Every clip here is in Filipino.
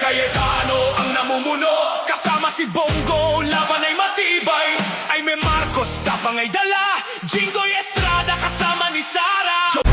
Cayetano ang namumuno, kasama si Bongo, laban ay matibay. Ay may Marcos, tapang ay dala, Jinggoy Estrada kasama ni Sara.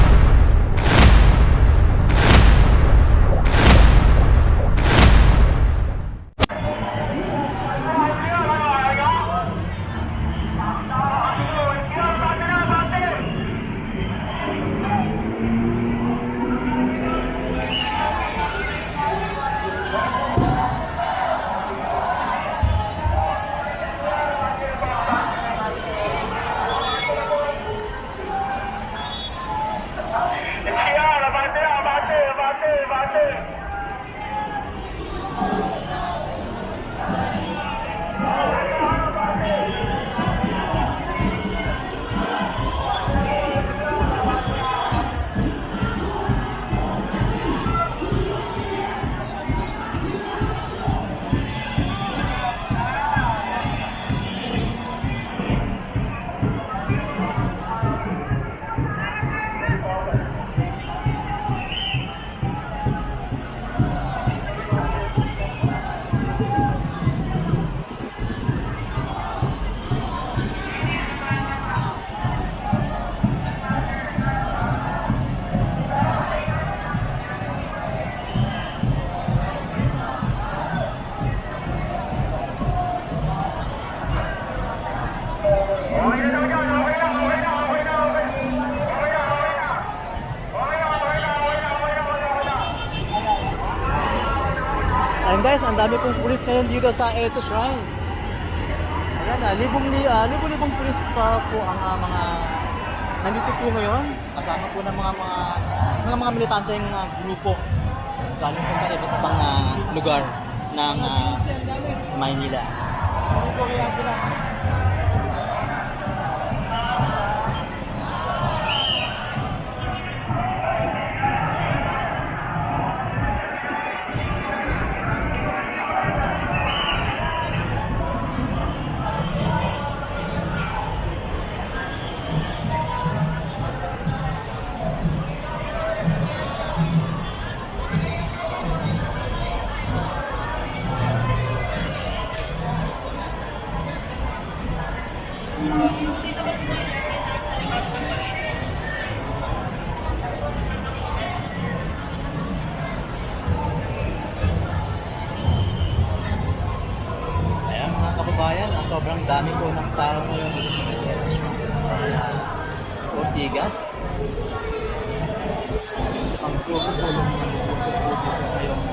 Ayan guys, ang dami pong pulis ngayon dito sa EDSA Shrine. Ayan na, libong-libong pulis po ang mga nandito po ngayon. Kasama po ng mga militanteng grupo galing po sa iba't ibang lugar ng Maynila. Ayan mga kababayan, sobrang dami po ng tao ngayon dito sa EDSA Shrine sa Ortigas. Ang grupo po ng mga grupo ngayong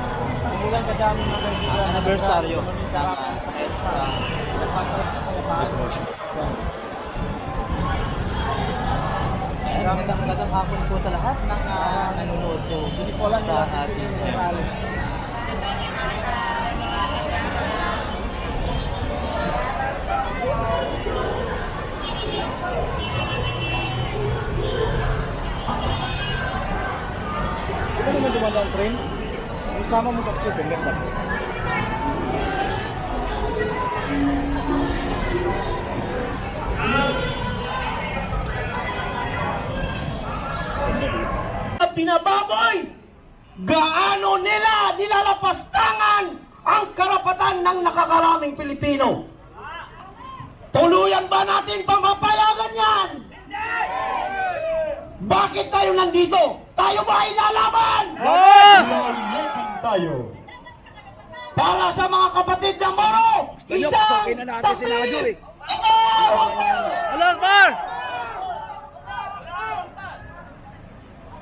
anibersaryo ng EDSA Devotion. Magandang hapon po sa lahat ng nanonood po sa ating ito naman dumadaan train. Isama mo kapsyo, ganda. Binababoy, gaano nila nilalapastangan ang karapatan ng nakakaraming Pilipino. Tuluyan ba natin pamapayagan yan? Bakit tayo nandito? Tayo ba ay lalaban? Lalaban tayo. Para sa mga kapatid ng Moro, isang takbir!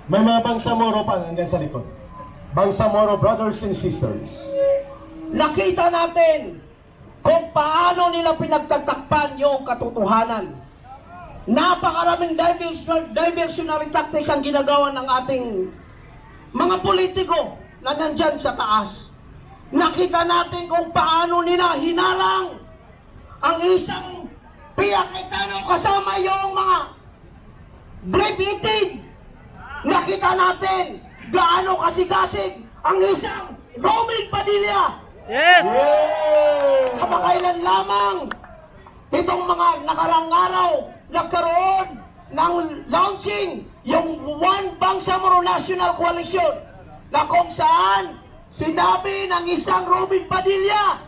May mga Bangsamoro pa nandyan sa likod. Bangsamoro brothers and sisters. Nakita natin kung paano nila pinagtatakpan yung katotohanan. Napakaraming diversionary tactics ang ginagawa ng ating mga politiko na nandyan sa taas. Nakita natin kung paano nila hinarang ang isang Piyakitano kasama yung mga brave-eated. Nakita natin gaano kasigasig ang isang Roman Padilla. Yes! Kamakailan lamang itong mga nakarang araw nagkaroon ng launching yung One Bangsamoro National Coalition na kung saan sinabi ng isang Robin Padilla,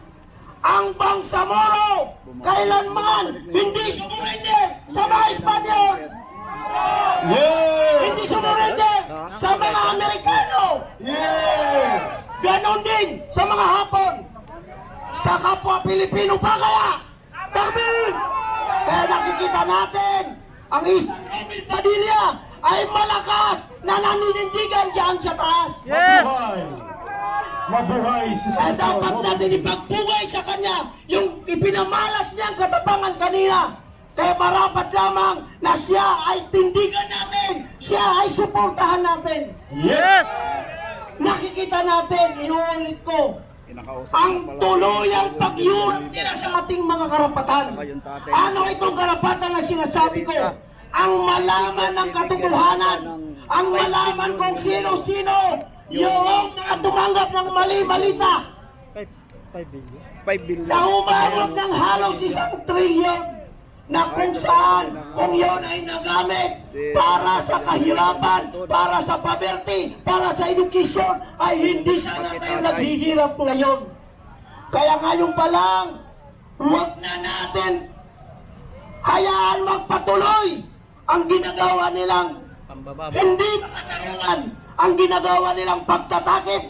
ang Bangsamoro kailanman hindi sumurrender sa mga Espanyol, hindi sumurrender sa mga Amerikano, ganon din sa mga Hapon, sa kapwa Pilipino pa kaya. Takbir! Kaya nakikita natin ang isang Robin Padilla ay malakas na naninindigan dyan sa taas. Yes! Mabuhay si Kaya Senator dapat Robin. natin ipagpugay sa kanya yung ipinamalas niyang katapangan kanina. Kaya marapat lamang na siya ay tindigan natin, siya ay suportahan natin. Yes! Nakikita natin, inuulit ko, ang tuluyang pagyurot nila sa ating mga karapatan. Ano itong karapatan na sinasabi ko? Ang malaman ng katotohanan, ang malaman kung sino-sino yung mga tumanggap ng mali-malita 5 billion. na umabot ng halos 1 trilyon na kung saan, kung yon ay nagamit para sa kahirapan, para sa poverty, para sa edukasyon, ay hindi sana tayo naghihirap ngayon. Kaya ngayon pa lang, huwag na natin hayaan magpatuloy ang ginagawa nilang hindi makatarungan, ang ginagawa nilang pagtatakip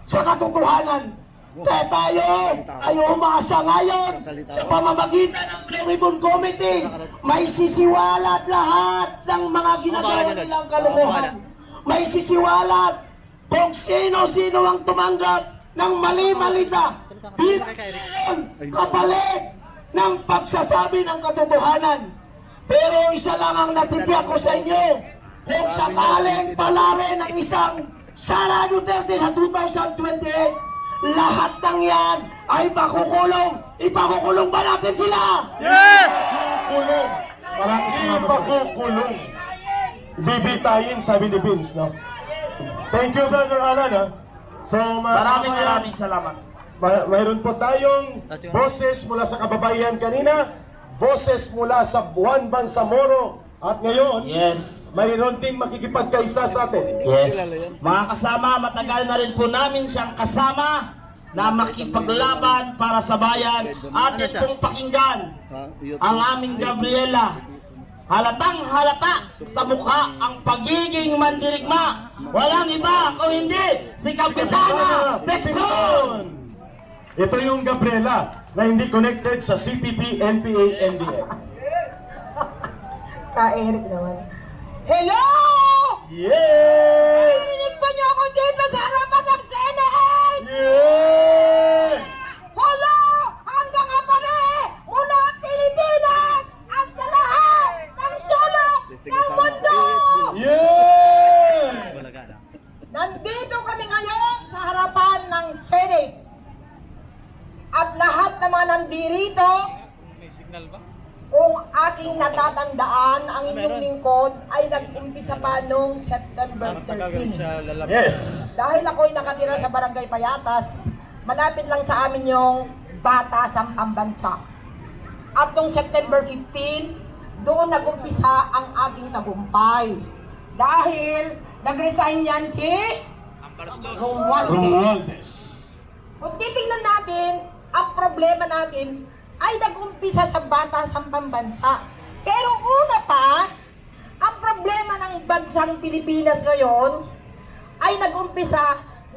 sa katotohanan. Kaya tayo ay umaasa ngayon sa pamamagitan ng Blue Ribbon Committee, may sisiwalat lahat ng mga ginagawa nilang kalokohan. May sisiwalat kung sino-sino ang tumanggap ng mali-malita bilang kapalit ng pagsasabi ng katotohanan. Pero isa lang ang natitiyak ko sa inyo, kung sakaling palarin ng isang Sara Duterte sa 2028, lahat ng yan ay makukulong. Ipakukulong ba natin sila? Yes! Kulong. Ipakukulong. Bibitayin, sabi ni Vince, no? Thank you, Brother Alan, ha? So, Maraming salamat. mayroon po tayong boses mula sa kababayan kanina, boses mula sa Juan Bangsamoro, at ngayon, Yes. mayroon ding makikipagkaisa sa atin. Yes. Mga kasama, matagal na rin po namin siyang kasama na makipaglaban para sa bayan. Atin pong pakinggan ang aming Gabriela. Halatang halata sa mukha ang pagiging mandirigma. Walang iba kung hindi si Kapitana Texon. Ito yung Gabriela na hindi connected sa CPP, NPA, NDF. Ka-Eric naman. Hello! Yeah! Narinig ba niyo ako dito sa harapan ng Senate? Yes! Hello! Hanggang apare! Mula Pilipinas! At sa lahat ng sulok ng mundo! Yeah! Nandito kami ngayon sa harapan ng Senate. At lahat ng mga nandirito, kung aking natatandaan, ang inyong lingkod ay nag-umpisa pa noong September 13. Yes! Dahil ako'y nakatira sa Barangay Payatas, malapit lang sa amin yung Batasang Pambansa. At noong September 15, doon nag-umpisa ang aking tagumpay. Dahil nag-resign yan si Romualdez. Romualdez. Kung titingnan natin, ang problema natin ay nag-umpisa sa Batasang Pambansa. Pero una pa, ang problema ng bansang Pilipinas ngayon ay nag-umpisa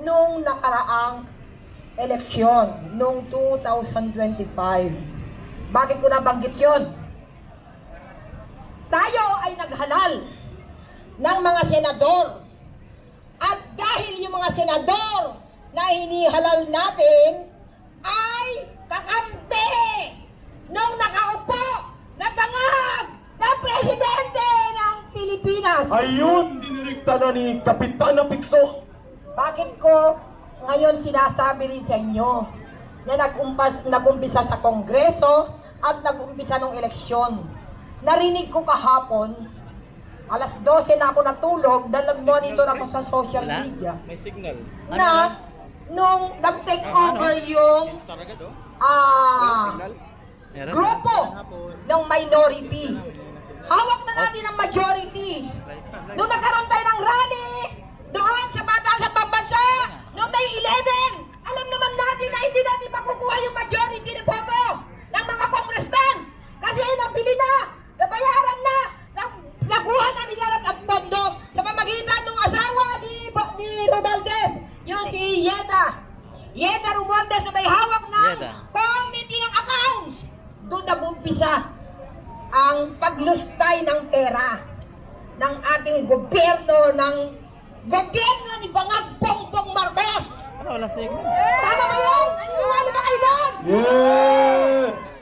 nung nakaraang eleksyon, nung 2025. Bakit ko nabanggit yun? Tayo ay naghalal ng mga senador. At dahil yung mga senador na hinihalal natin ay kakampi nung nakaupo na bangag na presidente ng Pilipinas. Ayun, dinirekta na ni Kapitana Picso. Bakit ko ngayon sinasabi rin sa inyo na nag-umpisa sa Kongreso at nag-umpisa ng eleksyon? Narinig ko kahapon, alas 12 na ako natulog dahil nag-monitor ako sa social media. May signal. Na nung nag-take over yung grupo ng minority. Hawak na natin ang majority. Nung nagkaroon tayo ng rally doon sa Batasang Pambansa, nung may 2011, alam naman natin na hindi natin makukuha yung majority ni boto ng mga congressman. Kasi nabili na, nabayaran na, nakuha na nila ang pondo sa pamagitan ng asawa ni Romualdez, yung si Yeda Romualdez na may hawak ng Yeda. committee ng accounts. Doon nag-umpisa ang paglustay ng pera ng ating gobyerno ni Bangag Bongbong Marcos. Ano, walang signal. Tama ba yun? Naniniwala ba kayo doon? Yes!